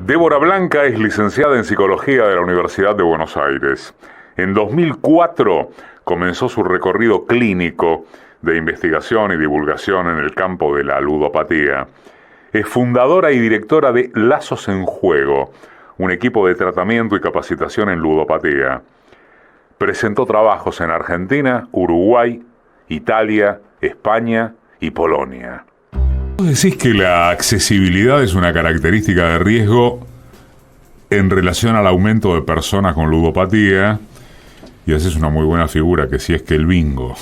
Débora Blanca es licenciada en Psicología de la Universidad de Buenos Aires. En 2004 comenzó su recorrido clínico de investigación y divulgación en el campo de la ludopatía. Es fundadora y directora de Lazos en Juego, un equipo de tratamiento y capacitación en ludopatía. Presentó trabajos en Argentina, Uruguay, Italia, España y Polonia. Vos decís que la accesibilidad es una característica de riesgo en relación al aumento de personas con ludopatía, y haces una muy buena figura, que si es que el bingo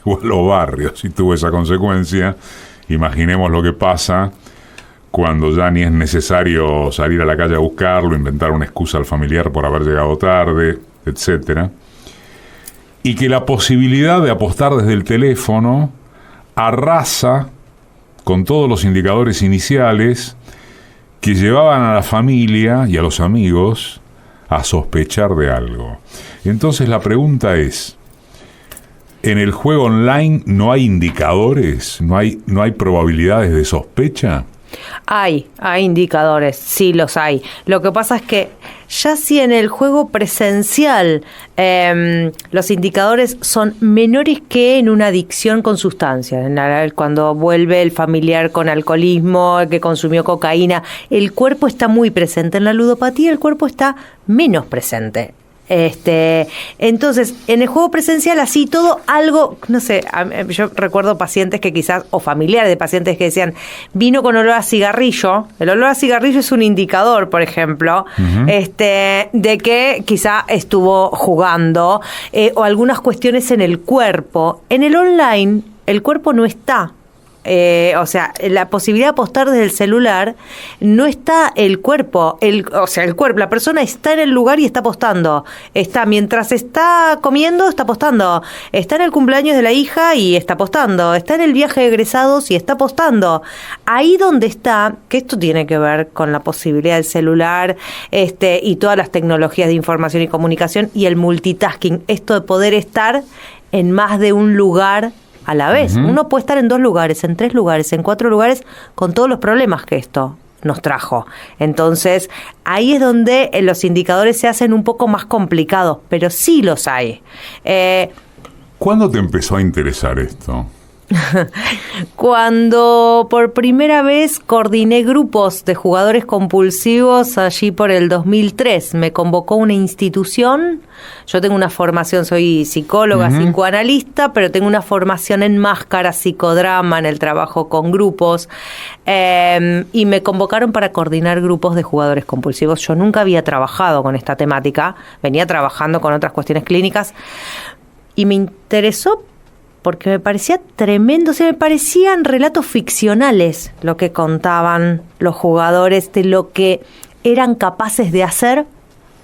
llegó a los barrios y tuvo esa consecuencia, imaginemos lo que pasa cuando ya ni es necesario salir a la calle a buscarlo, inventar una excusa al familiar por haber llegado tarde, etcétera. Y que la posibilidad de apostar desde el teléfono arrasa con todos los indicadores iniciales que llevaban a la familia y a los amigos a sospechar de algo. Entonces la pregunta es, ¿en el juego online no hay indicadores? ¿No hay probabilidades de sospecha? Hay indicadores, sí los hay. Lo que pasa es que ya si en el juego presencial los indicadores son menores que en una adicción con sustancias, cuando vuelve el familiar con alcoholismo, el que consumió cocaína, el cuerpo está muy presente. En la ludopatía el cuerpo está menos presente. Entonces, en el juego presencial, así todo, algo, no sé, yo recuerdo pacientes que quizás, o familiares de pacientes que decían, vino con olor a cigarrillo. El olor a cigarrillo es un indicador, por ejemplo, de que quizá estuvo jugando, o algunas cuestiones en el cuerpo. En el online, el cuerpo no está. O sea, la posibilidad de apostar desde el celular, no está el cuerpo, la persona está en el lugar y está apostando. Está mientras está comiendo, está apostando. Está en el cumpleaños de la hija y está apostando. Está en el viaje de egresados y está apostando. Ahí donde está, que esto tiene que ver con la posibilidad del celular, y todas las tecnologías de información y comunicación y el multitasking, esto de poder estar en más de un lugar a la vez. Uno puede estar en 2 lugares, en 3 lugares, en 4 lugares, con todos los problemas que esto nos trajo. Entonces, ahí es donde los indicadores se hacen un poco más complicados, pero sí los hay. ¿Cuándo te empezó a interesar esto? Cuando por primera vez coordiné grupos de jugadores compulsivos allí por el 2003, me convocó una institución. Yo tengo una formación, soy psicóloga, psicoanalista, pero tengo una formación en máscara, psicodrama, en el trabajo con grupos, y me convocaron para coordinar grupos de jugadores compulsivos. Yo nunca había trabajado con esta temática, venía trabajando con otras cuestiones clínicas, y me interesó porque me parecía tremendo, me parecían relatos ficcionales lo que contaban los jugadores de lo que eran capaces de hacer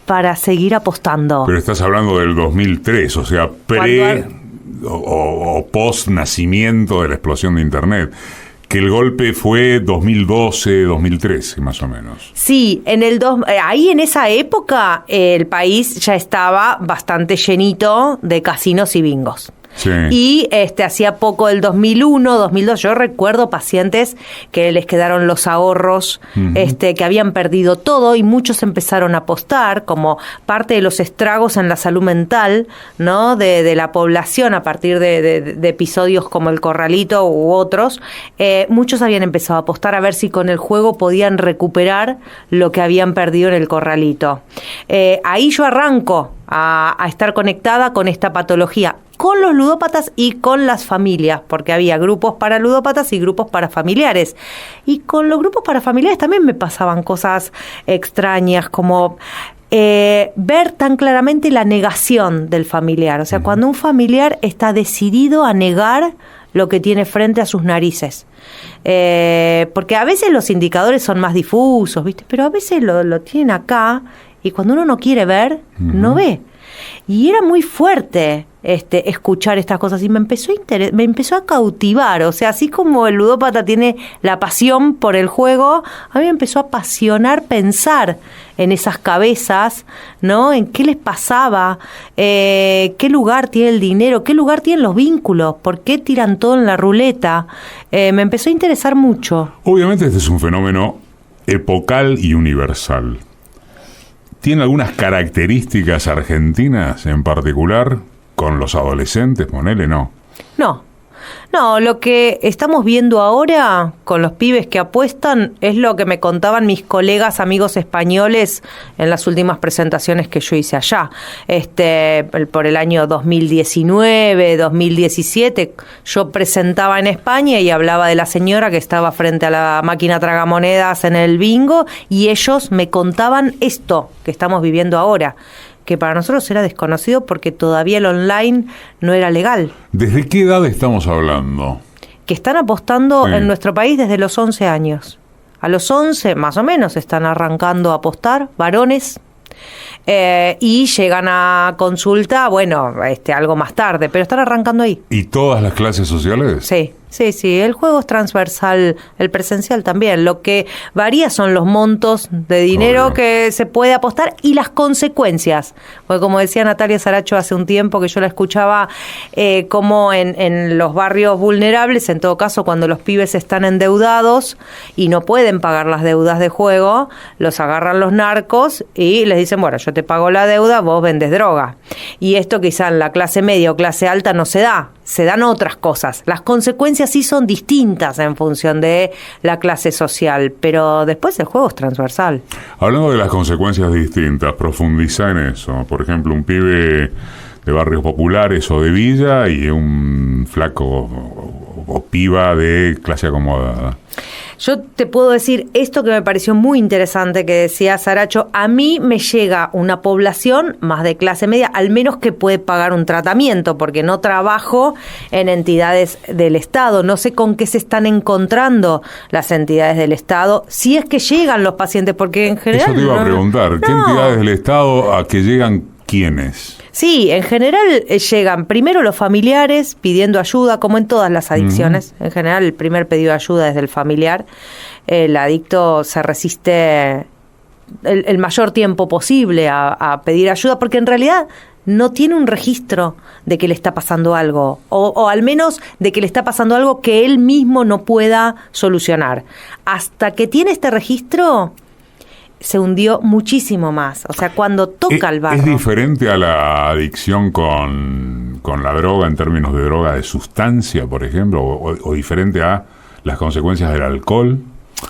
para seguir apostando. Pero estás hablando del 2003, o sea, o post nacimiento de la explosión de Internet. Que el golpe fue 2012, 2013, más o menos. Sí, ahí en esa época el país ya estaba bastante llenito de casinos y bingos. Sí. Y hacía poco, el 2001, 2002, yo recuerdo pacientes que les quedaron los ahorros, que habían perdido todo, y muchos empezaron a apostar como parte de los estragos en la salud mental, ¿no? de la población a partir de episodios como el Corralito u otros. Muchos habían empezado a apostar a ver si con el juego podían recuperar lo que habían perdido en el Corralito. Ahí yo arranco a estar conectada con esta patología, con los ludópatas y con las familias, porque había grupos para ludópatas y grupos para familiares. Y con los grupos para familiares también me pasaban cosas extrañas, como ver tan claramente la negación del familiar. O sea, cuando un familiar está decidido a negar lo que tiene frente a sus narices. Porque a veces los indicadores son más difusos, ¿viste? Pero a veces lo tienen acá, y cuando uno no quiere ver, no ve. Y era muy fuerte escuchar estas cosas, y me empezó a cautivar. O sea, así como el ludópata tiene la pasión por el juego, a mí me empezó a apasionar pensar en esas cabezas, ¿no? En qué les pasaba, qué lugar tiene el dinero, qué lugar tienen los vínculos, por qué tiran todo en la ruleta. Me empezó a interesar mucho. Obviamente este es un fenómeno epocal y universal. ¿Tiene algunas características argentinas en particular con los adolescentes? Ponele, no. No, lo que estamos viendo ahora con los pibes que apuestan es lo que me contaban mis colegas amigos españoles en las últimas presentaciones que yo hice allá. Por el año 2019, 2017, yo presentaba en España y hablaba de la señora que estaba frente a la máquina tragamonedas en el bingo y ellos me contaban esto que estamos viviendo ahora, que para nosotros era desconocido porque todavía el online no era legal. ¿Desde qué edad estamos hablando? Que están apostando en nuestro país desde los 11 años. A los 11, más o menos, están arrancando a apostar, varones, y llegan a consulta, algo más tarde, pero están arrancando ahí. ¿Y todas las clases sociales? Sí, el juego es transversal, el presencial también. Lo que varía son los montos de dinero que se puede apostar y las consecuencias. Porque como decía Natalia Saracho hace un tiempo que yo la escuchaba, como en los barrios vulnerables, en todo caso cuando los pibes están endeudados y no pueden pagar las deudas de juego, los agarran los narcos y les dicen, bueno, yo te pago la deuda, vos vendes droga. Y esto quizá en la clase media o clase alta no se da. Se dan otras cosas. Las consecuencias sí son distintas en función de la clase social, pero después el juego es transversal. Hablando de las consecuencias distintas, profundiza en eso. Por ejemplo, un pibe de barrios populares o de villa y un flaco o piba de clase acomodada. Yo te puedo decir esto que me pareció muy interesante que decía Saracho. A mí me llega una población más de clase media, al menos que puede pagar un tratamiento, porque no trabajo en entidades del Estado. No sé con qué se están encontrando las entidades del Estado, si es que llegan los pacientes, porque en general... Eso te iba a preguntar, ¿qué entidades del Estado a que llegan quiénes? Sí, en general llegan primero los familiares pidiendo ayuda, como en todas las adicciones. En general, el primer pedido de ayuda es del familiar. El adicto se resiste el mayor tiempo posible a pedir ayuda, porque en realidad no tiene un registro de que le está pasando algo, o al menos de que le está pasando algo que él mismo no pueda solucionar. Hasta que tiene este registro, se hundió muchísimo más. O sea, cuando toca el barro. ¿Es diferente a la adicción con la droga en términos de droga de sustancia, por ejemplo? O diferente a las consecuencias del alcohol?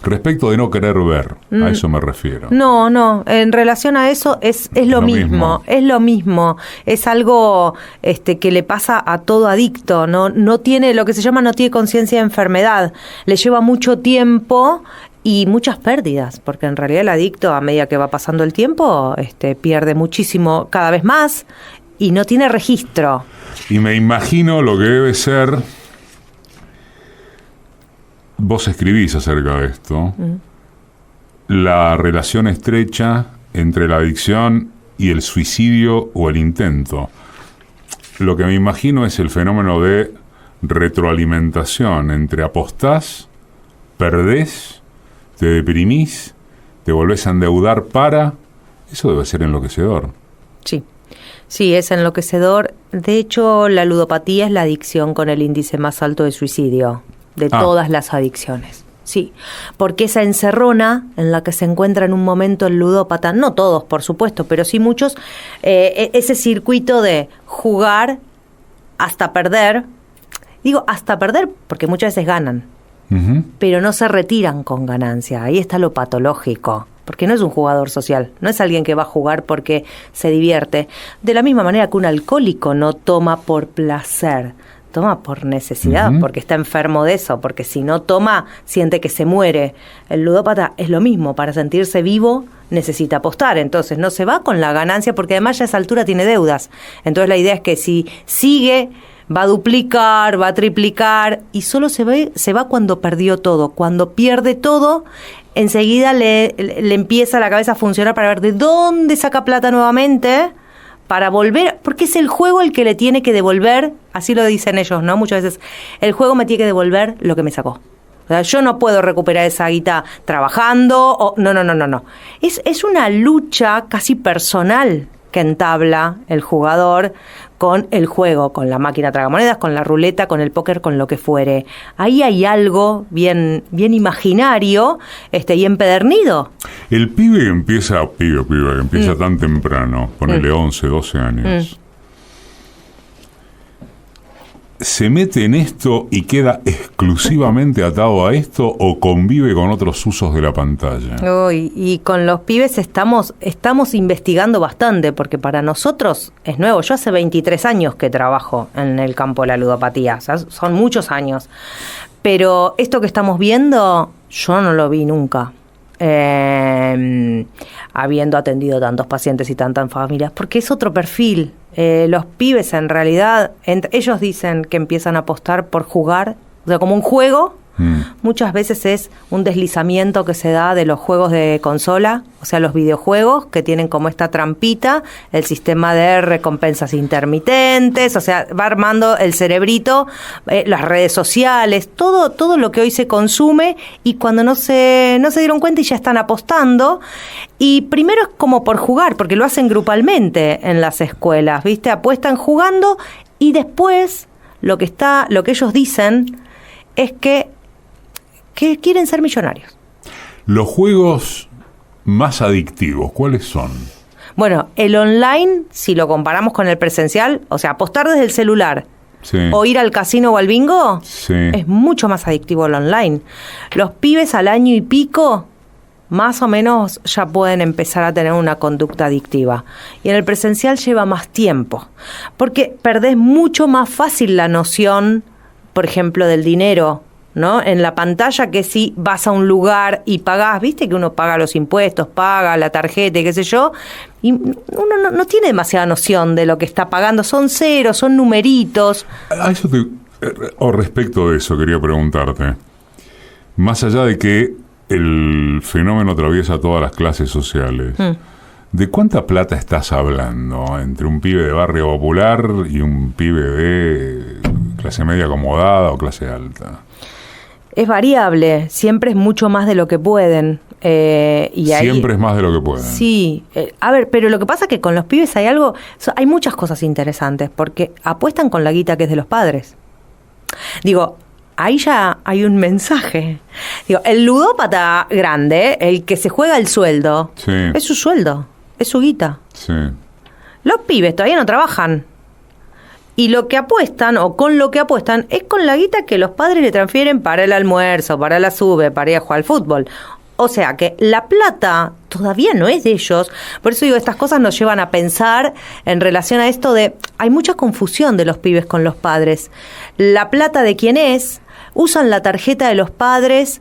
Respecto de no querer ver, a eso me refiero. No, en relación a eso es lo mismo. Es lo mismo. Es algo que le pasa a todo adicto. No tiene, lo que se llama, no tiene conciencia de enfermedad. Le lleva mucho tiempo y muchas pérdidas, porque en realidad el adicto, a medida que va pasando el tiempo, pierde muchísimo cada vez más y no tiene registro. Y me imagino lo que debe ser... Vos escribís acerca de esto, la relación estrecha entre la adicción y el suicidio o el intento. Lo que me imagino es el fenómeno de retroalimentación entre apostás, perdés, te deprimís, te volvés a endeudar para... Eso debe ser enloquecedor. Sí, es enloquecedor. De hecho, la ludopatía es la adicción con el índice más alto de suicidio de todas las adicciones. Sí, porque esa encerrona en la que se encuentra en un momento el ludópata, no todos por supuesto, pero sí muchos, ese circuito de jugar hasta perder, digo hasta perder porque muchas veces ganan, pero no se retiran con ganancia, ahí está lo patológico. Porque no es un jugador social, no es alguien que va a jugar porque se divierte. De la misma manera que un alcohólico no toma por placer, toma por necesidad, porque está enfermo de eso, porque si no toma, siente que se muere. El ludópata es lo mismo, para sentirse vivo necesita apostar, entonces no se va con la ganancia, porque además ya a esa altura tiene deudas. Entonces la idea es que si sigue, va a duplicar, va a triplicar, y solo se va cuando perdió todo. Cuando pierde todo, enseguida le empieza la cabeza a funcionar para ver de dónde saca plata nuevamente, para volver, porque es el juego el que le tiene que devolver, así lo dicen ellos, ¿no? Muchas veces, el juego me tiene que devolver lo que me sacó. O sea, yo no puedo recuperar esa guita trabajando, no. Es una lucha casi personal que entabla el jugador con el juego, con la máquina tragamonedas, con la ruleta, con el póker, con lo que fuere. Ahí hay algo bien imaginario y empedernido. El pibe que empieza tan temprano, ponele 11, 12 años, ¿se mete en esto y queda exclusivamente atado a esto o convive con otros usos de la pantalla? Uy, y con los pibes estamos investigando bastante, porque para nosotros es nuevo. Yo hace 23 años que trabajo en el campo de la ludopatía, o sea, son muchos años. Pero esto que estamos viendo, yo no lo vi nunca. Habiendo atendido tantos pacientes y tantas familias, porque es otro perfil. Los pibes en realidad, ellos dicen que empiezan a apostar por jugar, o sea, como un juego. Muchas veces es un deslizamiento que se da de los juegos de consola, o sea, los videojuegos que tienen como esta trampita, el sistema de recompensas intermitentes, o sea, va armando el cerebrito, las redes sociales, todo lo que hoy se consume, y cuando no se dieron cuenta y ya están apostando. Y primero es como por jugar, porque lo hacen grupalmente en las escuelas, ¿viste? Apuestan jugando, y después lo que ellos dicen es que quieren ser millonarios. Los juegos más adictivos, ¿cuáles son? Bueno, el online, si lo comparamos con el presencial, o sea, apostar desde el celular, sí, o ir al casino o al bingo, sí, es mucho más adictivo el online. Los pibes al año y pico, más o menos, ya pueden empezar a tener una conducta adictiva. Y en el presencial lleva más tiempo, porque perdés mucho más fácil la noción, por ejemplo, del dinero, ¿no? En la pantalla, que si vas a un lugar y pagás, viste que uno paga los impuestos, paga la tarjeta y qué sé yo, y uno no tiene demasiada noción de lo que está pagando, son ceros, son numeritos. A eso respecto de eso quería preguntarte, más allá de que el fenómeno atraviesa todas las clases sociales, ¿de cuánta plata estás hablando entre un pibe de barrio popular y un pibe de clase media acomodada o clase alta? Es variable, siempre es mucho más de lo que pueden. Siempre es más de lo que pueden. Sí, a ver, pero lo que pasa es que con los pibes hay muchas cosas interesantes, porque apuestan con la guita que es de los padres. Digo, ahí ya hay un mensaje. Digo, el ludópata grande, el que se juega el sueldo, sí, es su sueldo, es su guita. Sí. Los pibes todavía no trabajan. Y lo que apuestan, o con lo que apuestan, es con la guita que los padres le transfieren para el almuerzo, para la sube, para ir a jugar al fútbol. O sea que la plata todavía no es de ellos. Por eso digo, estas cosas nos llevan a pensar en relación a esto de... Hay mucha confusión de los pibes con los padres. La plata de quién es... Usan la tarjeta de los padres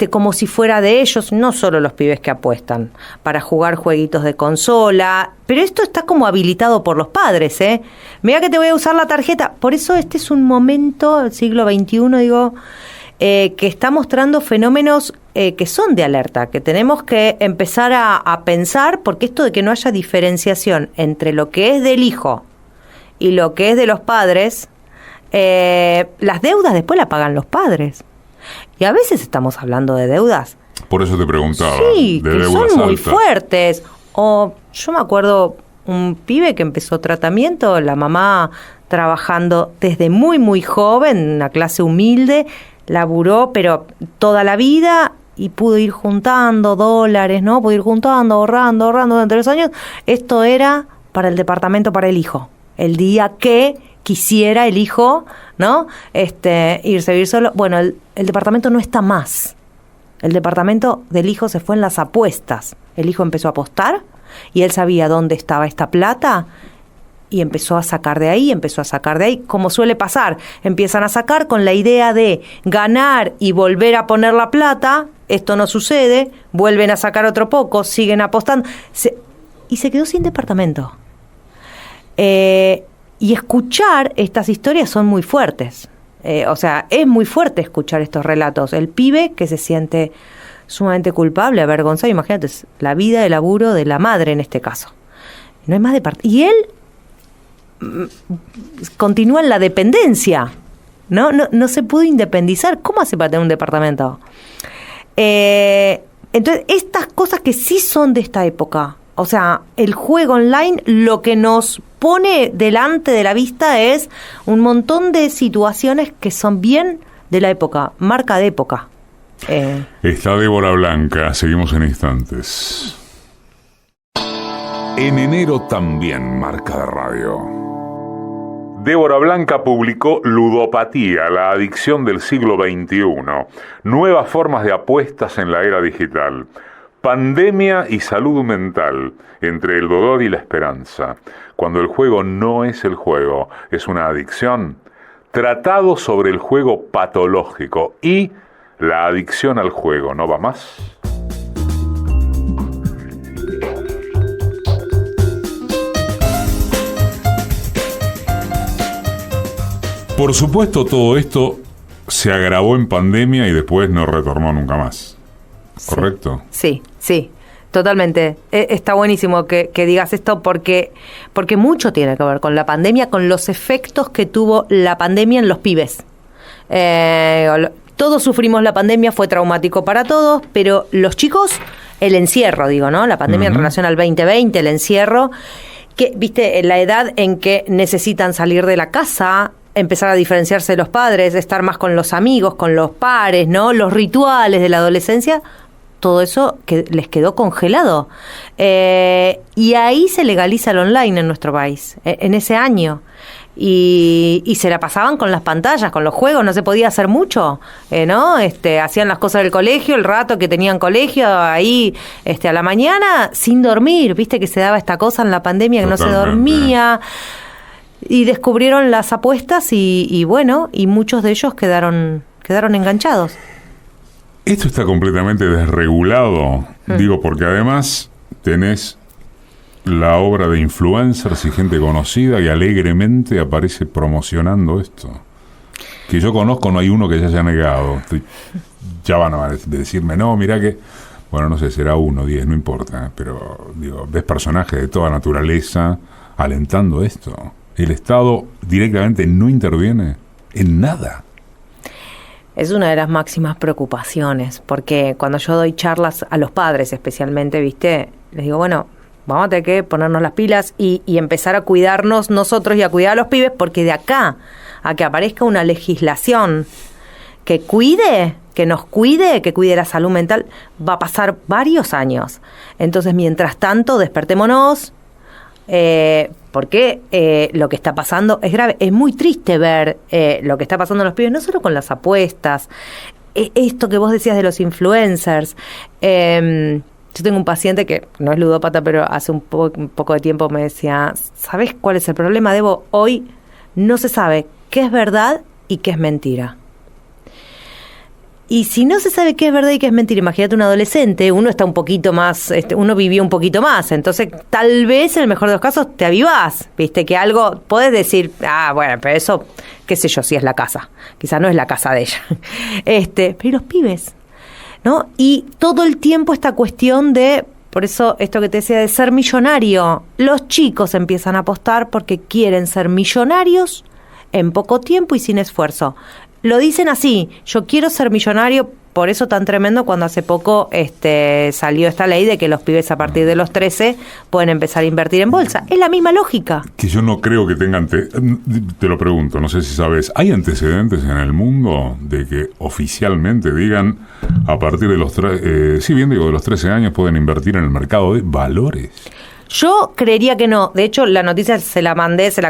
como si fuera de ellos, no solo los pibes que apuestan, para jugar jueguitos de consola, pero esto está como habilitado por los padres, ¿eh? Mira que te voy a usar la tarjeta. Por eso este es un momento, el siglo XXI, digo, que está mostrando fenómenos que son de alerta, que tenemos que empezar a pensar, porque esto de que no haya diferenciación entre lo que es del hijo y lo que es de los padres... las deudas después las pagan los padres, y a veces estamos hablando de deudas, por eso te preguntaba, sí, de que deudas son muy altas, fuertes. O yo me acuerdo un pibe que empezó tratamiento, la mamá trabajando desde muy muy joven, una clase humilde, laburó pero toda la vida y pudo ir juntando dólares, ¿no? Pudo ir juntando, ahorrando durante los años. Esto era para el departamento para el hijo, el día que quisiera el hijo, ¿no? Irse a vivir solo. Bueno, el departamento no está más. El departamento del hijo se fue en las apuestas. El hijo empezó a apostar y él sabía dónde estaba esta plata y empezó a sacar de ahí, como suele pasar. Empiezan a sacar con la idea de ganar y volver a poner la plata. Esto no sucede. Vuelven a sacar otro poco, siguen apostando. Y se quedó sin departamento. Y escuchar estas historias son muy fuertes. O sea, es muy fuerte escuchar estos relatos. El pibe que se siente sumamente culpable, avergonzado. Imagínate, es la vida de laburo de la madre en este caso. No hay más departamento. Y él continúa en la dependencia. No se pudo independizar. ¿Cómo hace para tener un departamento? Entonces, estas cosas que sí son de esta época, O sea, el juego online lo que nos pone delante de la vista es un montón de situaciones que son bien de la época, marca de época. Está Débora Blanca, seguimos en instantes. En enero también marca de radio. Débora Blanca publicó Ludopatía, la adicción del siglo XXI. Nuevas formas de apuestas en la era digital. Pandemia y salud mental, entre el dolor y la esperanza. Cuando el juego no es el juego, es una adicción. Tratado sobre el juego patológico y la adicción al juego. ¿No va más? Por supuesto, todo esto se agravó en pandemia y después no retornó nunca más. ¿Correcto? Sí, sí, totalmente. Está buenísimo que digas esto porque mucho tiene que ver con la pandemia, con los efectos que tuvo la pandemia en los pibes. Todos sufrimos la pandemia, fue traumático para todos, pero los chicos, el encierro, digo, ¿no? La pandemia en relación al 2020, el encierro, que, viste, la edad en que necesitan salir de la casa, empezar a diferenciarse de los padres, estar más con los amigos, con los pares, ¿no? Los rituales de la adolescencia, todo eso que les quedó congelado. Y ahí se legaliza el online en nuestro país, en ese año. Y se la pasaban con las pantallas, con los juegos, no se podía hacer mucho, ¿no? Hacían las cosas del colegio, el rato que tenían colegio, ahí a la mañana, sin dormir. Viste que se daba esta cosa en la pandemia, que totalmente. No se dormía. Y descubrieron las apuestas y bueno, y muchos de ellos quedaron enganchados. Esto está completamente desregulado, digo, porque además tenés la obra de influencers y gente conocida que alegremente aparece promocionando esto. Que yo conozco, no hay uno que ya haya negado. Ya van a decirme, no, mirá que... Bueno, no sé, será 1, 10, no importa. Pero, digo, ves personajes de toda naturaleza alentando esto. El Estado directamente no interviene en nada. Es una de las máximas preocupaciones, porque cuando yo doy charlas a los padres especialmente, ¿viste? Les digo, bueno, vamos a tener que ponernos las pilas y empezar a cuidarnos nosotros y a cuidar a los pibes, porque de acá a que aparezca una legislación que cuide, que nos cuide, que cuide la salud mental, va a pasar varios años. Entonces, mientras tanto, despertémonos, porque lo que está pasando es grave. Es muy triste ver lo que está pasando en los pibes, no solo con las apuestas, esto que vos decías de los influencers. Yo tengo un paciente que no es ludópata, pero hace un poco de tiempo me decía, ¿sabés cuál es el problema, Debo? Hoy no se sabe qué es verdad y qué es mentira. Y si no se sabe qué es verdad y qué es mentira, imagínate un adolescente, uno está un poquito más, uno vivió un poquito más, entonces tal vez en el mejor de los casos te avivás, viste, que algo, podés decir, bueno, pero eso, qué sé yo, si es la casa, quizás no es la casa de ella, pero los pibes, ¿no? Y todo el tiempo esta cuestión de, por eso esto que te decía de ser millonario, los chicos empiezan a apostar porque quieren ser millonarios en poco tiempo y sin esfuerzo. Lo dicen así, yo quiero ser millonario, por eso tan tremendo cuando hace poco salió esta ley de que los pibes a partir de los 13 pueden empezar a invertir en bolsa. Es la misma lógica. Que yo no creo que tengan... Te lo pregunto, no sé si sabes, ¿hay antecedentes en el mundo de que oficialmente digan a partir de los de los 13 años pueden invertir en el mercado de valores? Yo creería que no. De hecho, la noticia se la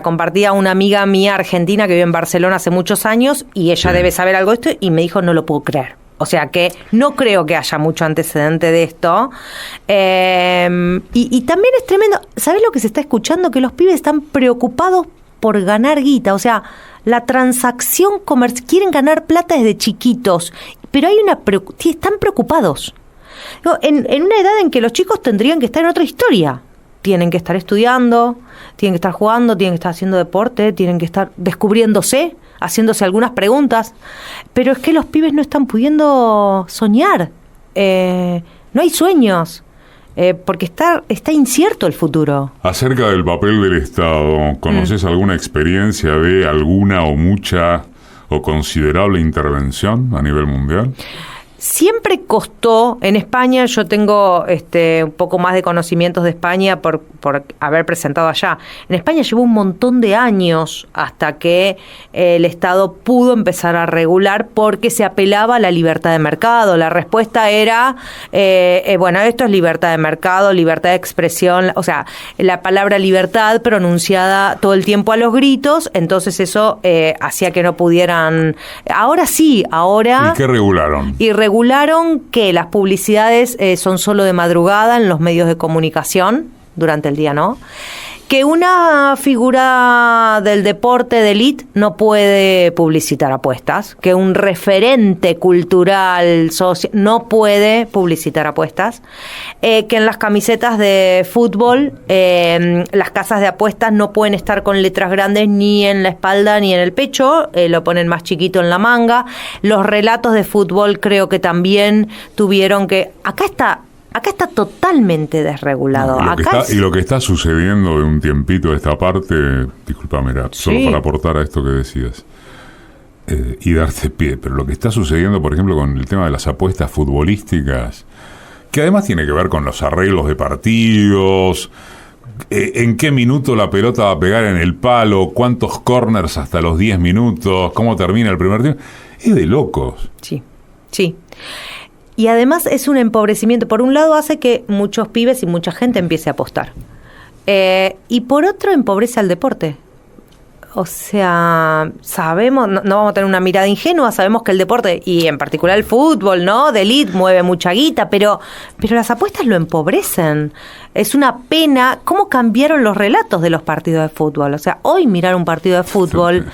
compartí a una amiga mía argentina que vive en Barcelona hace muchos años y ella debe saber algo de esto y me dijo, no lo puedo creer. O sea que no creo que haya mucho antecedente de esto. Y también es tremendo. ¿Sabés lo que se está escuchando? Que los pibes están preocupados por ganar guita. O sea, la transacción comercial. Quieren ganar plata desde chiquitos. Pero hay están preocupados. En una edad en que los chicos tendrían que estar en otra historia. Tienen que estar estudiando, tienen que estar jugando, tienen que estar haciendo deporte, tienen que estar descubriéndose, haciéndose algunas preguntas. Pero es que los pibes no están pudiendo soñar. No hay sueños, porque está incierto el futuro. Acerca del papel del Estado, ¿conoces alguna experiencia de alguna o mucha o considerable intervención a nivel mundial? siempre costó en España. Yo tengo un poco más de conocimientos de España por haber presentado allá. En España llevó un montón de años hasta que el Estado pudo empezar a regular, porque se apelaba a la libertad de mercado. La respuesta era, bueno, esto es libertad de mercado, libertad de expresión, o sea, la palabra libertad pronunciada todo el tiempo a los gritos. Entonces eso hacía que no pudieran. Ahora sí, ahora. ¿Y qué regularon? Y regularon que las publicidades son solo de madrugada en los medios de comunicación, durante el día no. Que una figura del deporte de élite no puede publicitar apuestas, que un referente cultural no puede publicitar apuestas, que en las camisetas de fútbol las casas de apuestas no pueden estar con letras grandes ni en la espalda ni en el pecho, lo ponen más chiquito en la manga. Los relatos de fútbol creo que también tuvieron que... Acá está totalmente desregulado. Y lo que está sucediendo de un tiempito de esta parte, discúlpame, solo para aportar a esto que decías y darte pie, pero lo que está sucediendo, por ejemplo, con el tema de las apuestas futbolísticas, que además tiene que ver con los arreglos de partidos, en qué minuto la pelota va a pegar en el palo, cuántos corners hasta los 10 minutos, cómo termina el primer tiempo, es de locos. Sí. Y además es un empobrecimiento. Por un lado hace que muchos pibes y mucha gente empiece a apostar. Y por otro empobrece al deporte. O sea, sabemos, no vamos a tener una mirada ingenua, sabemos que el deporte, y en particular el fútbol, ¿no?, de élite, mueve mucha guita, pero las apuestas lo empobrecen. Es una pena cómo cambiaron los relatos de los partidos de fútbol. O sea, hoy mirar un partido de fútbol,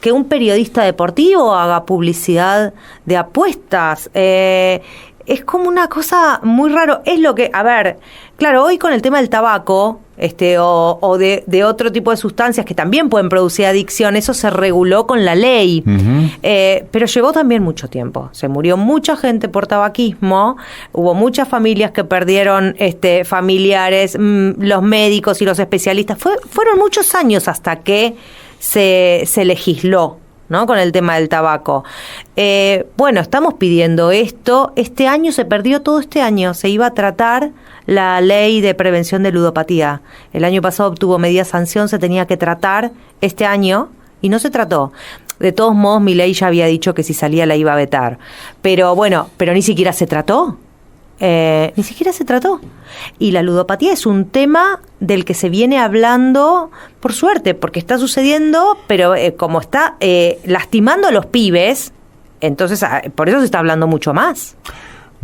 que un periodista deportivo haga publicidad de apuestas, es como una cosa muy raro. Es lo que, a ver, claro, hoy con el tema del tabaco, o de otro tipo de sustancias que también pueden producir adicción, eso se reguló con la ley. Uh-huh. Pero llevó también mucho tiempo. Se murió mucha gente por tabaquismo, hubo muchas familias que perdieron familiares, los médicos y los especialistas. Fueron muchos años hasta que se legisló, ¿no?, con el tema del tabaco. Bueno, estamos pidiendo esto. Este año se perdió, todo este año se iba a tratar la ley de prevención de ludopatía. El año pasado obtuvo media sanción, se tenía que tratar este año y no se trató. De todos modos, Milei ya había dicho que si salía la iba a vetar. Pero bueno, ni siquiera se trató. Ni siquiera se trató. Y la ludopatía es un tema del que se viene hablando, por suerte, porque está sucediendo, pero como está lastimando a los pibes, entonces por eso se está hablando mucho más.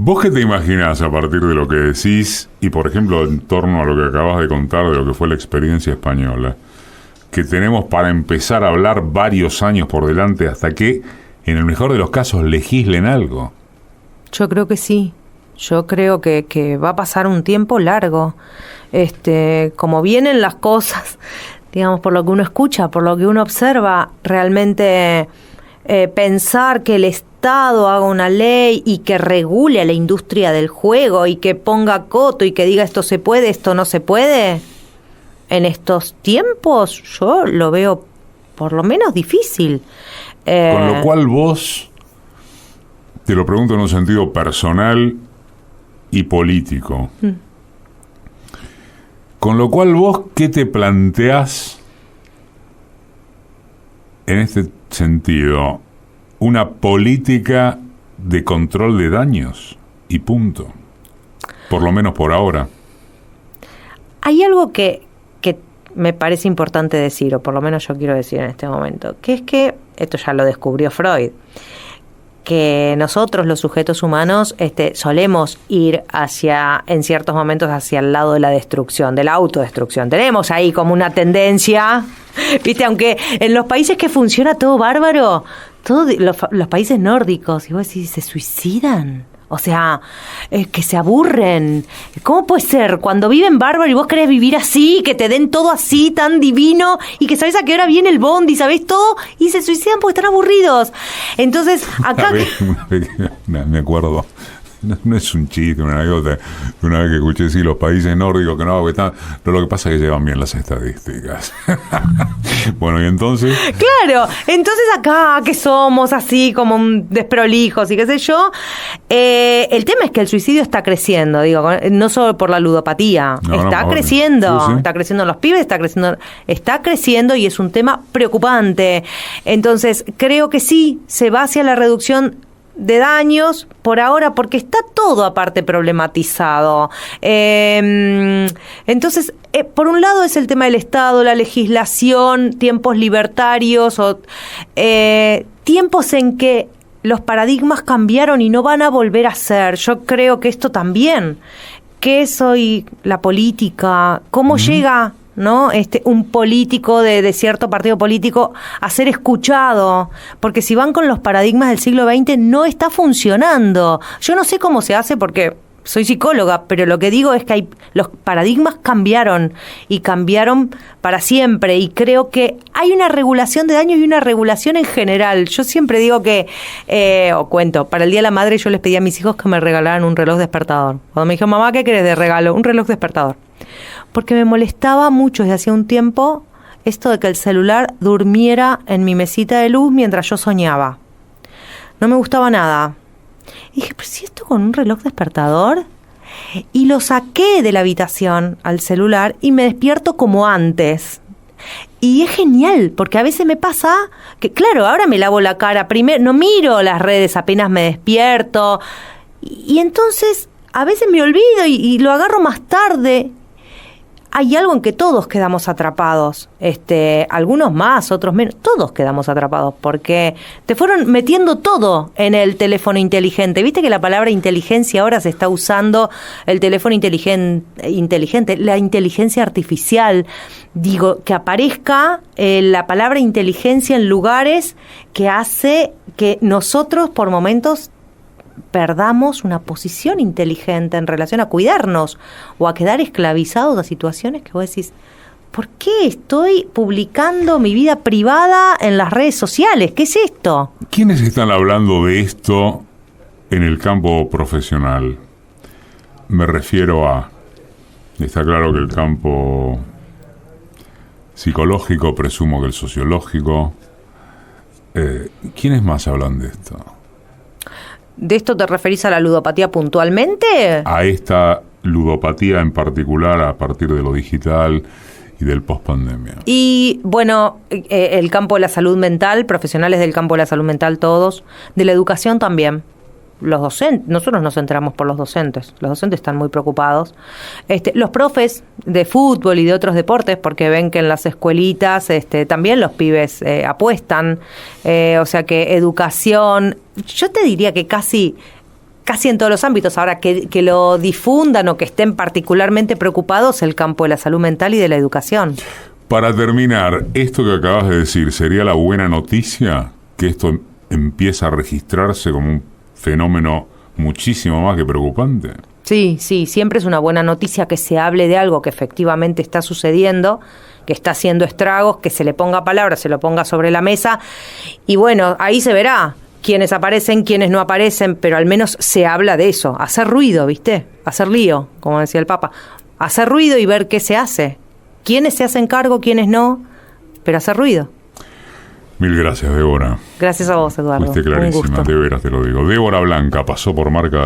¿Vos qué te imaginás a partir de lo que decís y, por ejemplo, en torno a lo que acabas de contar de lo que fue la experiencia española, que tenemos para empezar a hablar varios años por delante hasta que, en el mejor de los casos, legislen algo? Yo creo que sí. Yo creo que va a pasar un tiempo largo. Como vienen las cosas, digamos, por lo que uno escucha, por lo que uno observa, realmente pensar que el Estado haga una ley y que regule a la industria del juego y que ponga coto y que diga esto se puede, esto no se puede, en estos tiempos yo lo veo por lo menos difícil. Con lo cual vos, te lo pregunto en un sentido personal y político, con lo cual vos, ¿qué te planteás en este sentido? Una política de control de daños y punto, por lo menos por ahora. Hay algo que me parece importante decir, o por lo menos yo quiero decir en este momento, que es que, esto ya lo descubrió Freud, que nosotros los sujetos humanos solemos ir en ciertos momentos hacia el lado de la destrucción, de la autodestrucción. Tenemos ahí como una tendencia, ¿viste? Aunque en los países que funciona todo bárbaro, todos los países nórdicos, y vos decís, se suicidan. O sea, que se aburren. ¿Cómo puede ser? Cuando viven bárbaro y vos querés vivir así, que te den todo así, tan divino, y que sabés a qué hora viene el bondi, sabés todo, y se suicidan porque están aburridos. Entonces, acá... Me acuerdo no es un chiste, una anécdota. Una vez que escuché decir los países nórdicos que no, pero lo que pasa es que llevan bien las estadísticas. Bueno, y entonces... Claro, entonces acá que somos así como desprolijos y qué sé yo, el tema es que el suicidio está creciendo, digo, no solo por la ludopatía, está creciendo, sí. Está creciendo en los pibes, está creciendo y es un tema preocupante. Entonces, creo que sí, se va hacia la reducción de daños por ahora, porque está todo aparte problematizado. Entonces, por un lado es el tema del Estado, la legislación, tiempos libertarios, o tiempos en que los paradigmas cambiaron y no van a volver a ser. Yo creo que esto también. ¿Qué es hoy la política? ¿Cómo llega, ¿no? Un político de cierto partido político a ser escuchado? Porque si van con los paradigmas del siglo XX no está funcionando. Yo no sé cómo se hace porque soy psicóloga, pero lo que digo es que los paradigmas cambiaron y cambiaron para siempre, y creo que hay una regulación de daños y una regulación en general. Yo siempre digo que, cuento, para el Día de la Madre yo les pedí a mis hijos que me regalaran un reloj despertador. Cuando me dijo, mamá, ¿qué querés de regalo? Un reloj despertador. Porque me molestaba mucho desde hacía un tiempo esto de que el celular durmiera en mi mesita de luz mientras yo soñaba. No me gustaba nada. Y dije, pero si esto con un reloj despertador, y lo saqué de la habitación al celular y me despierto como antes. Y es genial, porque a veces me pasa que, claro, ahora me lavo la cara primero, no miro las redes apenas me despierto, y entonces a veces me olvido y lo agarro más tarde. Hay algo en que todos quedamos atrapados, algunos más, otros menos, todos quedamos atrapados, porque te fueron metiendo todo en el teléfono inteligente. Viste que la palabra inteligencia ahora se está usando, el teléfono inteligente, la inteligencia artificial. Digo, que aparezca la palabra inteligencia en lugares que hace que nosotros por momentos perdamos una posición inteligente en relación a cuidarnos o a quedar esclavizados a situaciones que vos decís, ¿por qué estoy publicando mi vida privada en las redes sociales? ¿Qué es esto? ¿Quiénes están hablando de esto en el campo profesional? Me refiero a... Está claro que el campo psicológico, presumo que el sociológico. ¿Quiénes más hablan de esto? ¿De esto te referís a la ludopatía puntualmente? A esta ludopatía en particular a partir de lo digital y del post-pandemia. Y bueno, el campo de la salud mental, profesionales del campo de la salud mental todos, de la educación también. Los docentes, nosotros nos enteramos por los docentes están muy preocupados. Los profes de fútbol y de otros deportes, porque ven que en las escuelitas también los pibes apuestan, o sea que educación, yo te diría que casi en todos los ámbitos, ahora que lo difundan o que estén particularmente preocupados el campo de la salud mental y de la educación. Para terminar, esto que acabas de decir, ¿sería la buena noticia que esto empieza a registrarse como un fenómeno muchísimo más que preocupante? Sí, siempre es una buena noticia que se hable de algo que efectivamente está sucediendo, que está haciendo estragos, que se le ponga palabra, se lo ponga sobre la mesa, y bueno, ahí se verá quiénes aparecen, quiénes no aparecen, pero al menos se habla de eso, hacer ruido, ¿viste? Hacer lío, como decía el Papa, hacer ruido y ver qué se hace, quiénes se hacen cargo, quiénes no, pero hacer ruido. Mil gracias, Débora. Gracias a vos, Eduardo. Fuiste clarísima, de veras te lo digo. Débora Blanca pasó por Marca.